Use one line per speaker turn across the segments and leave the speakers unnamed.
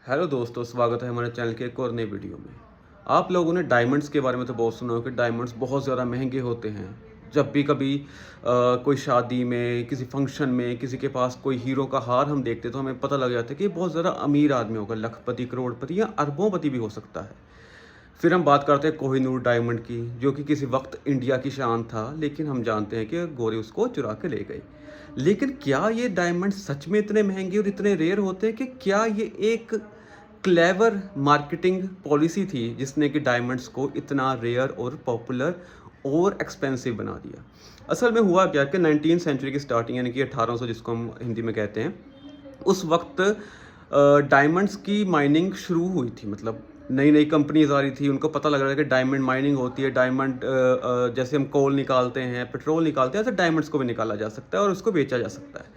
Hello दोस्तों, स्वागत है हमारे चैनल के एक और नए वीडियो में। आप लोगों ने डायमंड्स के बारे में तो बहुत सुना हो कि डायमंड्स बहुत ज़्यादा महंगे होते हैं। जब भी कभी कोई शादी में, किसी फंक्शन में, किसी के पास कोई हीरो का हार हम देखते तो हमें पता लग जाता है कि ये बहुत ज़्यादा अमीर आदमी होगा, लखपति, करोड़पति या अरबोंपति भी हो सकता है। फिर हम बात करते हैं कोहिनूर डायमंड की, जो कि किसी वक्त इंडिया की शान था, लेकिन हम जानते हैं कि गोरे उसको चुरा के ले गए। लेकिन क्या ये डायमंड सच में इतने महंगे और इतने रेयर होते हैं कि क्या ये एक क्लेवर मार्केटिंग पॉलिसी थी जिसने कि डायमंड्स को इतना रेयर और पॉपुलर और एक्सपेंसिव बना दिया? असल में हुआ क्या कि 19वीं सेंचुरी की स्टार्टिंग यानी कि 1800 जिसको हम हिंदी में कहते हैं, उस वक्त डायमंड्स की माइनिंग शुरू हुई थी। मतलब नई नई कंपनीज आ रही थी, उनको पता लग रहा था कि डायमंड माइनिंग होती है। डायमंड जैसे हम कोल निकालते हैं, पेट्रोल निकालते हैं, ऐसे डायमंड्स को भी निकाला जा सकता है और उसको बेचा जा सकता है।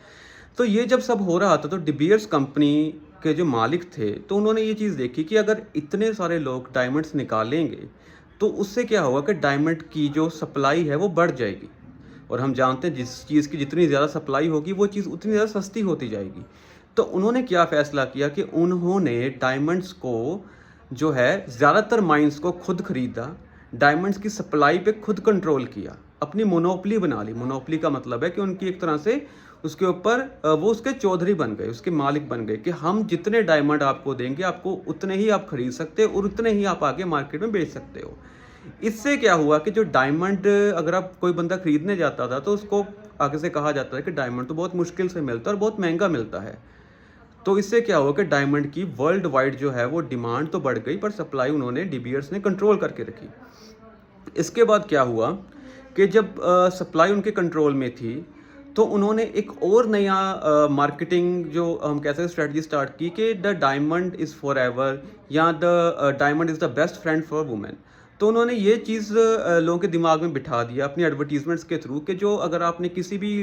तो ये जब सब हो रहा था तो डिबियर्स कंपनी के जो मालिक थे, तो उन्होंने ये चीज़ देखी कि अगर इतने सारे लोग डायमंड्स निकालेंगे तो उससे क्या होगा कि डायमंड की जो सप्लाई है वो बढ़ जाएगी। और हम जानते हैं जिस चीज़ की जितनी ज़्यादा सप्लाई होगी वो चीज़ उतनी ज़्यादा सस्ती होती जाएगी। तो उन्होंने क्या फ़ैसला किया कि उन्होंने डायमंड्स को जो है ज़्यादातर माइंस को खुद खरीदा, डायमंड्स की सप्लाई पे खुद कंट्रोल किया, अपनी मोनोपोली बना ली। मोनोपोली का मतलब है कि उनकी एक तरह से उसके ऊपर वो उसके चौधरी बन गए, उसके मालिक बन गए कि हम जितने डायमंड आपको देंगे, आपको उतने ही आप खरीद सकते हो और उतने ही आप आगे मार्केट में बेच सकते हो। इससे क्या हुआ कि जो डायमंड अगर आप कोई बंदा खरीदने जाता था तो उसको आगे से कहा जाता है कि डायमंड तो बहुत मुश्किल से मिलता है और बहुत महंगा मिलता है। तो इससे क्या हुआ कि डायमंड की वर्ल्ड वाइड जो है वो डिमांड तो बढ़ गई, पर सप्लाई उन्होंने डीबीयर्स ने कंट्रोल करके रखी। इसके बाद क्या हुआ कि जब सप्लाई उनके कंट्रोल में थी तो उन्होंने एक और नया मार्केटिंग जो हम कह सकते हैं स्ट्रेटजी स्टार्ट की कि the diamond is forever, या the diamond is the best friend for women. तो उन्होंने ये चीज़ लोगों के दिमाग में बिठा दिया अपनी एडवर्टीजमेंट्स के थ्रू कि जो अगर आपने किसी भी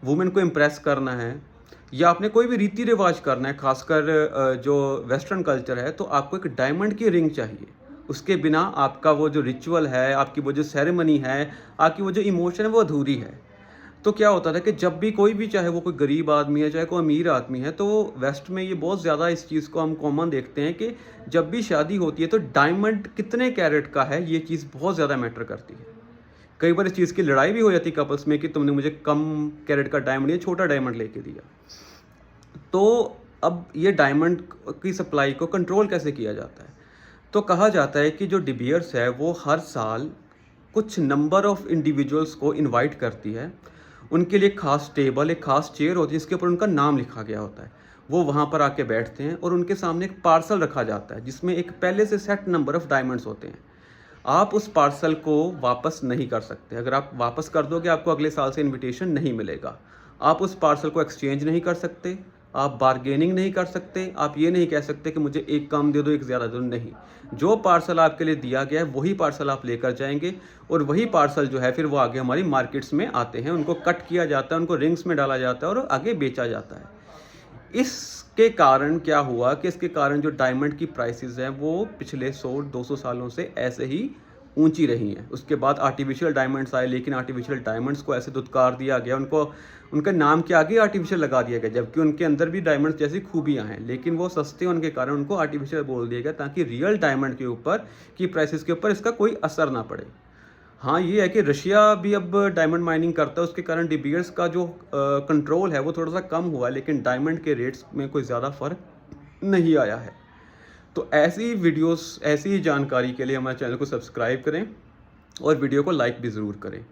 वुमेन को इम्प्रेस करना है या आपने कोई भी रीति रिवाज करना है, खासकर जो वेस्टर्न कल्चर है, तो आपको एक डायमंड की रिंग चाहिए। उसके बिना आपका वो जो रिचुअल है, आपकी वो जो सेरेमनी है, आपकी वो जो इमोशन है वो अधूरी है। तो क्या होता था कि जब भी कोई भी, चाहे वो कोई गरीब आदमी है, चाहे कोई अमीर आदमी है, तो वेस्ट में ये बहुत ज़्यादा इस चीज़ को हम कॉमन देखते हैं कि जब भी शादी होती है तो डायमंड कितने कैरेट का है, ये चीज़ बहुत ज़्यादा मैटर करती है। कई बार इस चीज़ की लड़ाई भी हो जाती है कपल्स में कि तुमने मुझे कम कैरेट का डायमंड या छोटा डायमंड लेके दिया। तो अब ये डायमंड की सप्लाई को कंट्रोल कैसे किया जाता है? तो कहा जाता है कि जो डी बियर्स है वो हर साल कुछ नंबर ऑफ इंडिविजुअल्स को इनवाइट करती है। उनके लिए खास टेबल, एक खास चेयर होती है जिसके ऊपर उनका नाम लिखा गया होता है। वो वहाँ पर आके बैठते हैं और उनके सामने एक पार्सल रखा जाता है जिसमें एक पहले से सेट नंबर ऑफ डायमंड्स होते हैं। आप उस पार्सल को वापस नहीं कर सकते। अगर आप वापस कर दोगे आपको अगले साल से इनविटेशन नहीं मिलेगा। आप उस पार्सल को एक्सचेंज नहीं कर सकते, आप बार्गेनिंग नहीं कर सकते, आप ये नहीं कह सकते कि मुझे एक कम दे दो, एक ज़्यादा दो, नहीं। जो पार्सल आपके लिए दिया गया है वही पार्सल आप लेकर जाएँगे और वही पार्सल जो है फिर वो आगे हमारी मार्केट्स में आते हैं, उनको कट किया जाता है, उनको रिंग्स में डाला जाता है और आगे बेचा जाता है। इसके कारण क्या हुआ कि इसके कारण जो डायमंड की प्राइसेस हैं वो पिछले 100-200 सालों से ऐसे ही ऊंची रही हैं। उसके बाद आर्टिफिशियल डायमंड्स आए, लेकिन आर्टिफिशियल डायमंड्स को ऐसे दुत्कार दिया गया, उनको उनका नाम के आगे आर्टिफिशियल लगा दिया गया, जबकि उनके अंदर भी डायमंड्स जैसी खूबियां हैं, लेकिन वो सस्ते होने के कारण उनको आर्टिफिशियल बोल दिया गया ताकि रियल डायमंड के ऊपर की प्राइसेस के ऊपर इसका कोई असर ना पड़े। हाँ, ये है कि रशिया भी अब डायमंड माइनिंग करता है, उसके कारण डी बियर्स का जो कंट्रोल है वो थोड़ा-सा कम हुआ है, लेकिन डायमंड के रेट्स में कोई ज़्यादा फ़र्क नहीं आया है। तो ऐसी वीडियोस, ऐसी ही जानकारी के लिए हमारे चैनल को सब्सक्राइब करें और वीडियो को लाइक भी ज़रूर करें।